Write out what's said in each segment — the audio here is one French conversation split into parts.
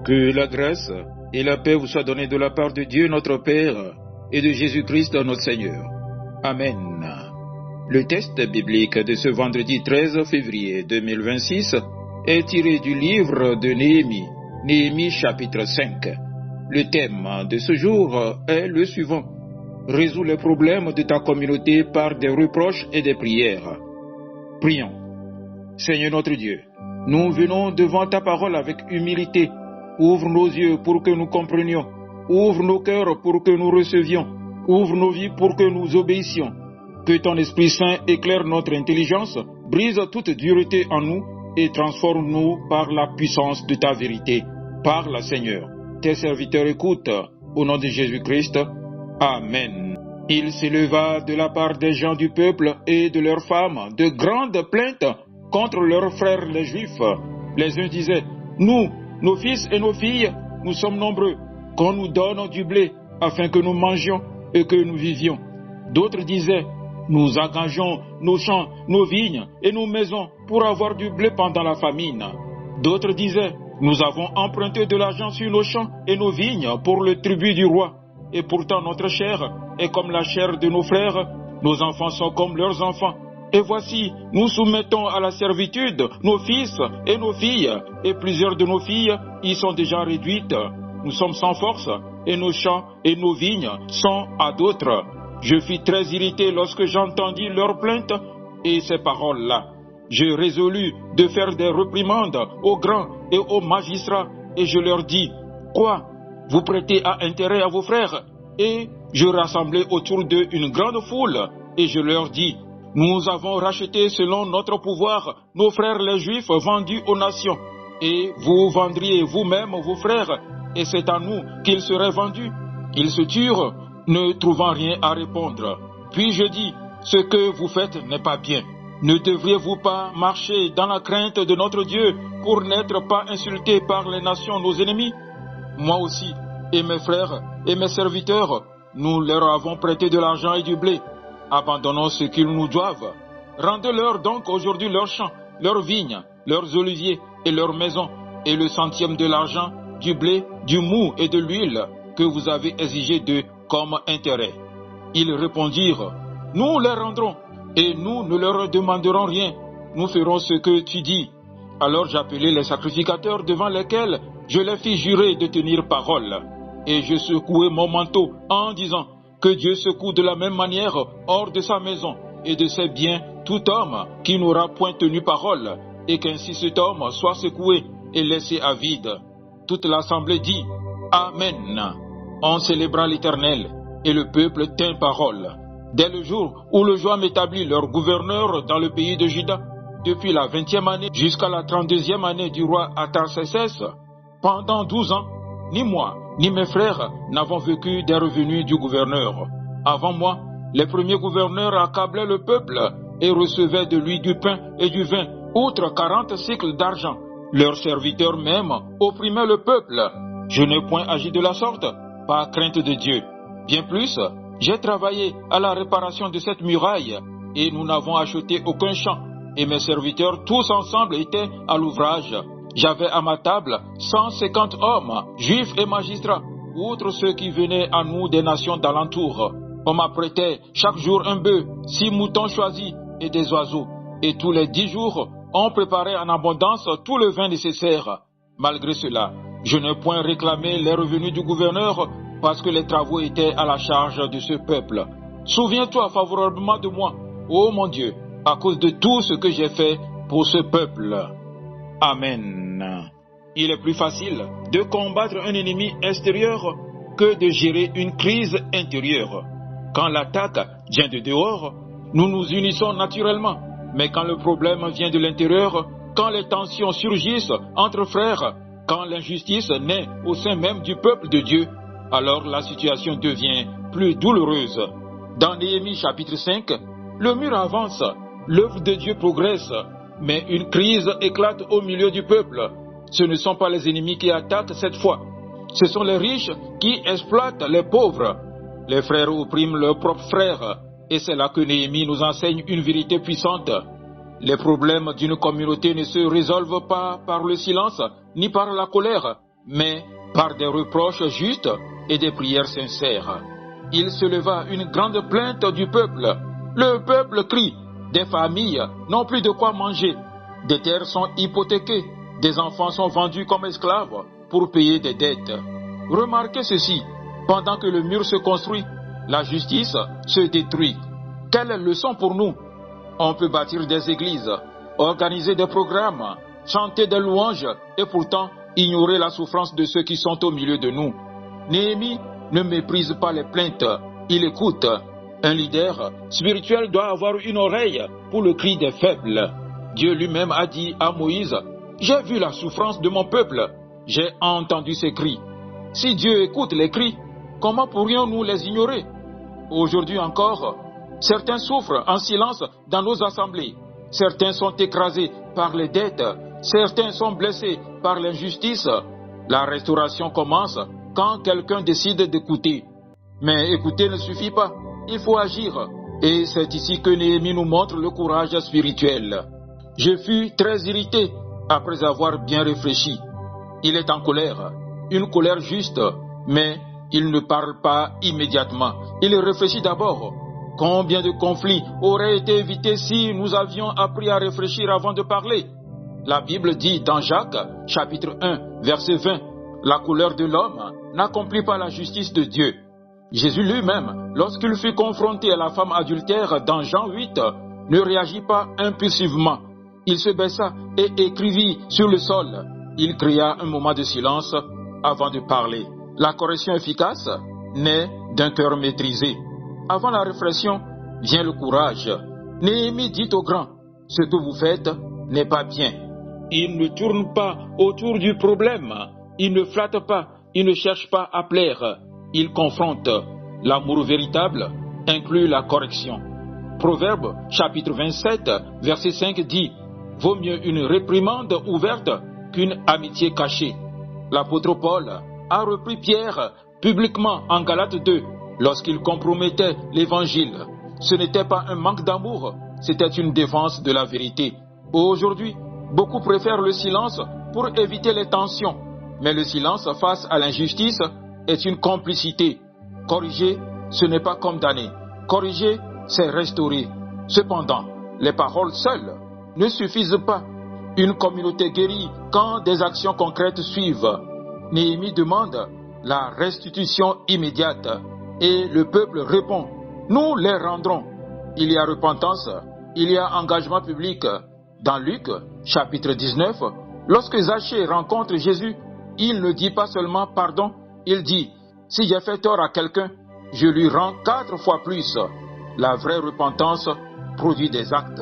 Que la grâce et la paix vous soient données de la part de Dieu notre Père et de Jésus-Christ notre Seigneur. Amen. Le texte biblique de ce vendredi 13 février 2026 est tiré du livre de Néhémie, Néhémie chapitre 5. Le thème de ce jour est le suivant: résous les problèmes de ta communauté par des reproches et des prières. Prions. Seigneur notre Dieu, nous venons devant ta parole avec humilité. Ouvre nos yeux pour que nous comprenions. Ouvre nos cœurs pour que nous recevions. Ouvre nos vies pour que nous obéissions. Que ton Esprit Saint éclaire notre intelligence, brise toute dureté en nous et transforme-nous par la puissance de ta vérité. Parle, Seigneur. Tes serviteurs écoutent. Au nom de Jésus-Christ. Amen. Il s'éleva de la part des gens du peuple et de leurs femmes de grandes plaintes contre leurs frères les Juifs. Les uns disaient: nous, nos fils et nos filles, nous sommes nombreux, qu'on nous donne du blé afin que nous mangions et que nous vivions. D'autres disaient: nous engageons nos champs, nos vignes et nos maisons pour avoir du blé pendant la famine. D'autres disaient: nous avons emprunté de l'argent sur nos champs et nos vignes pour le tribut du roi. Et pourtant notre chair est comme la chair de nos frères, nos enfants sont comme leurs enfants. Et voici, nous soumettons à la servitude nos fils et nos filles, et plusieurs de nos filles y sont déjà réduites. Nous sommes sans force, et nos champs et nos vignes sont à d'autres. Je fus très irrité lorsque j'entendis leurs plaintes et ces paroles-là. Je résolus de faire des réprimandes aux grands et aux magistrats, et je leur dis: quoi? Vous prêtez à intérêt à vos frères? Et je rassemblai autour d'eux une grande foule, et je leur dis: nous avons racheté selon notre pouvoir nos frères les Juifs vendus aux nations, et vous vendriez vous-même vos frères, et c'est à nous qu'ils seraient vendus. Ils se turent, ne trouvant rien à répondre. Puis je dis: ce que vous faites n'est pas bien. Ne devriez-vous pas marcher dans la crainte de notre Dieu pour n'être pas insultés par les nations nos ennemis? Moi aussi, et mes frères et mes serviteurs, nous leur avons prêté de l'argent et du blé. Abandonnons ce qu'ils nous doivent. Rendez-leur donc aujourd'hui leurs champs, leurs vignes, leurs oliviers et leurs maisons, et le centième de l'argent, du blé, du mou et de l'huile que vous avez exigé d'eux comme intérêt. Ils répondirent: nous les rendrons, et nous ne leur demanderons rien. Nous ferons ce que tu dis. Alors j'appelai les sacrificateurs devant lesquels je les fis jurer de tenir parole. Et je secouai mon manteau en disant: que Dieu secoue de la même manière hors de sa maison et de ses biens tout homme qui n'aura point tenu parole, et qu'ainsi cet homme soit secoué et laissé à vide. Toute l'assemblée dit: Amen. On célébra l'Éternel, et le peuple tint parole. Dès le jour où le Joam établit leur gouverneur dans le pays de Juda, depuis la 20e année jusqu'à la 32e année du roi Artaxerxès, pendant 12 ans, ni moi, ni mes frères n'avons vécu des revenus du gouverneur. Avant moi, les premiers gouverneurs accablaient le peuple et recevaient de lui du pain et du vin, outre 40 cycles d'argent. Leurs serviteurs même opprimaient le peuple. Je n'ai point agi de la sorte, par crainte de Dieu. Bien plus, j'ai travaillé à la réparation de cette muraille, et nous n'avons acheté aucun champ, et mes serviteurs tous ensemble étaient à l'ouvrage. J'avais à ma table 150 hommes, juifs et magistrats, outre ceux qui venaient à nous des nations d'alentour. On m'apprêtait chaque jour un bœuf, 6 moutons choisis et des oiseaux. Et tous les 10 jours, on préparait en abondance tout le vin nécessaire. Malgré cela, je n'ai point réclamé les revenus du gouverneur parce que les travaux étaient à la charge de ce peuple. Souviens-toi favorablement de moi, ô mon Dieu, à cause de tout ce que j'ai fait pour ce peuple. Amen. Il est plus facile de combattre un ennemi extérieur que de gérer une crise intérieure. Quand l'attaque vient de dehors, nous nous unissons naturellement. Mais quand le problème vient de l'intérieur, quand les tensions surgissent entre frères, quand l'injustice naît au sein même du peuple de Dieu, alors la situation devient plus douloureuse. Dans Néhémie chapitre 5, le mur avance, l'œuvre de Dieu progresse, mais une crise éclate au milieu du peuple. Ce ne sont pas les ennemis qui attaquent cette fois, ce sont les riches qui exploitent les pauvres. Les frères oppriment leurs propres frères, et c'est là que Néhémie nous enseigne une vérité puissante. Les problèmes d'une communauté ne se résolvent pas par le silence, ni par la colère, mais par des reproches justes et des prières sincères. Il se leva une grande plainte du peuple. Le peuple crie, des familles n'ont plus de quoi manger, des terres sont hypothéquées, des enfants sont vendus comme esclaves pour payer des dettes. Remarquez ceci, pendant que le mur se construit, la justice se détruit. Quelle leçon pour nous? On peut bâtir des églises, organiser des programmes, chanter des louanges et pourtant ignorer la souffrance de ceux qui sont au milieu de nous. Néhémie ne méprise pas les plaintes, il écoute. Un leader spirituel doit avoir une oreille pour le cri des faibles. Dieu lui-même a dit à Moïse, « J'ai vu la souffrance de mon peuple, j'ai entendu ses cris. » Si Dieu écoute les cris, comment pourrions-nous les ignorer? Aujourd'hui encore, certains souffrent en silence dans nos assemblées. Certains sont écrasés par les dettes. Certains sont blessés par l'injustice. La restauration commence quand quelqu'un décide d'écouter. Mais écouter ne suffit pas. Il faut agir. Et c'est ici que Néhémie nous montre le courage spirituel. Je fus très irrité après avoir bien réfléchi. Il est en colère. Une colère juste, mais il ne parle pas immédiatement. Il réfléchit d'abord. Combien de conflits auraient été évités si nous avions appris à réfléchir avant de parler? La Bible dit dans Jacques, chapitre 1, verset 20, « La colère de l'homme n'accomplit pas la justice de Dieu. » Jésus lui-même, lorsqu'il fut confronté à la femme adultère dans Jean 8, ne réagit pas impulsivement. Il se baissa et écrivit sur le sol. Il créa un moment de silence avant de parler. La correction efficace naît d'un cœur maîtrisé. Avant la réflexion vient le courage. Néhémie dit aux grands, « Ce que vous faites n'est pas bien. » Il ne tourne pas autour du problème. Il ne flatte pas. Il ne cherche pas à plaire. Il confronte. L'amour véritable inclut la correction. Proverbe chapitre 27, verset 5 dit, « Vaut mieux une réprimande ouverte qu'une amitié cachée. » L'apôtre Paul a repris Pierre publiquement en Galates 2 lorsqu'il compromettait l'évangile. Ce n'était pas un manque d'amour, c'était une défense de la vérité. Aujourd'hui, beaucoup préfèrent le silence pour éviter les tensions. Mais le silence face à l'injustice est une complicité. Corriger, ce n'est pas condamner. Corriger, c'est restaurer. Cependant, les paroles seules ne suffisent pas. Une communauté guérit quand des actions concrètes suivent. Néhémie demande la restitution immédiate et le peuple répond, nous les rendrons. Il y a repentance, il y a engagement public. Dans Luc, chapitre 19, lorsque Zachée rencontre Jésus, il ne dit pas seulement pardon, il dit, si j'ai fait tort à quelqu'un, je lui rends 4 fois plus. La vraie repentance produit des actes.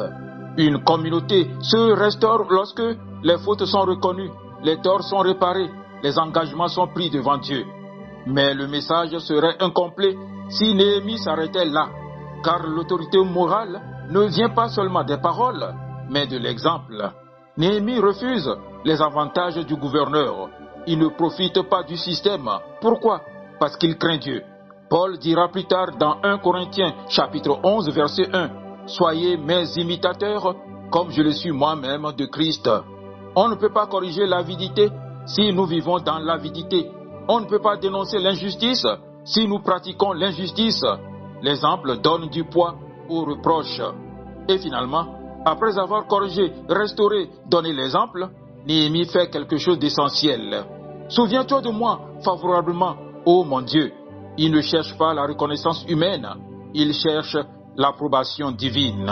Une communauté se restaure lorsque les fautes sont reconnues, les torts sont réparés, les engagements sont pris devant Dieu. Mais le message serait incomplet si Néhémie s'arrêtait là, car l'autorité morale ne vient pas seulement des paroles, mais de l'exemple. Néhémie refuse les avantages du gouverneur. Il ne profite pas du système. Pourquoi? Parce qu'il craint Dieu. Paul dira plus tard dans 1 Corinthiens chapitre 11 verset 1, « Soyez mes imitateurs, comme je le suis moi-même de Christ. » On ne peut pas corriger l'avidité si nous vivons dans l'avidité. On ne peut pas dénoncer l'injustice si nous pratiquons l'injustice. L'exemple donne du poids aux reproches. Et finalement, après avoir corrigé, restauré, donné l'exemple, Néhémie fait quelque chose d'essentiel. Souviens-toi de moi favorablement, ô mon Dieu. Il ne cherche pas la reconnaissance humaine, il cherche l'approbation divine.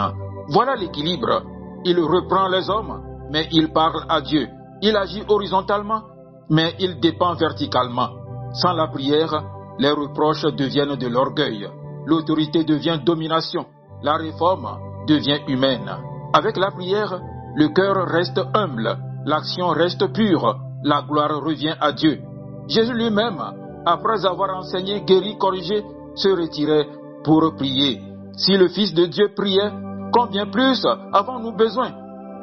Voilà l'équilibre. Il reprend les hommes, mais il parle à Dieu. Il agit horizontalement, mais il dépend verticalement. Sans la prière, les reproches deviennent de l'orgueil. L'autorité devient domination. La réforme devient humaine. Avec la prière, le cœur reste humble. L'action reste pure. La gloire revient à Dieu. Jésus lui-même, après avoir enseigné, guéri, corrigé, se retirait pour prier. Si le Fils de Dieu priait, combien plus avons-nous besoin?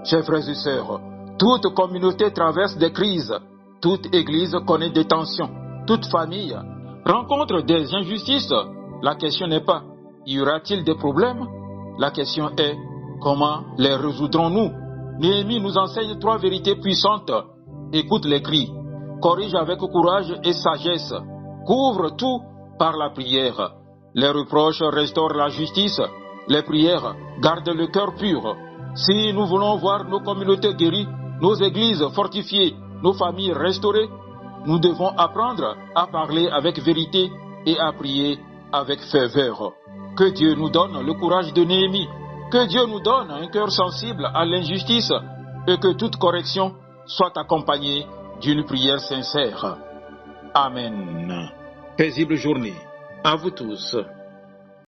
Chers frères et sœurs, toute communauté traverse des crises. Toute église connaît des tensions. Toute famille rencontre des injustices. La question n'est pas, y aura-t-il des problèmes? La question est, comment les résoudrons-nous? Néhémie nous enseigne 3 vérités puissantes. Écoute les cris. corrige avec courage et sagesse, couvre tout par la prière. Les reproches restaurent la justice, les prières gardent le cœur pur. Si nous voulons voir nos communautés guéries, nos églises fortifiées, nos familles restaurées, nous devons apprendre à parler avec vérité et à prier avec ferveur. Que Dieu nous donne le courage de Néhémie, que Dieu nous donne un cœur sensible à l'injustice et que toute correction soit accompagnée d'une prière sincère. Amen. Paisible journée à vous tous.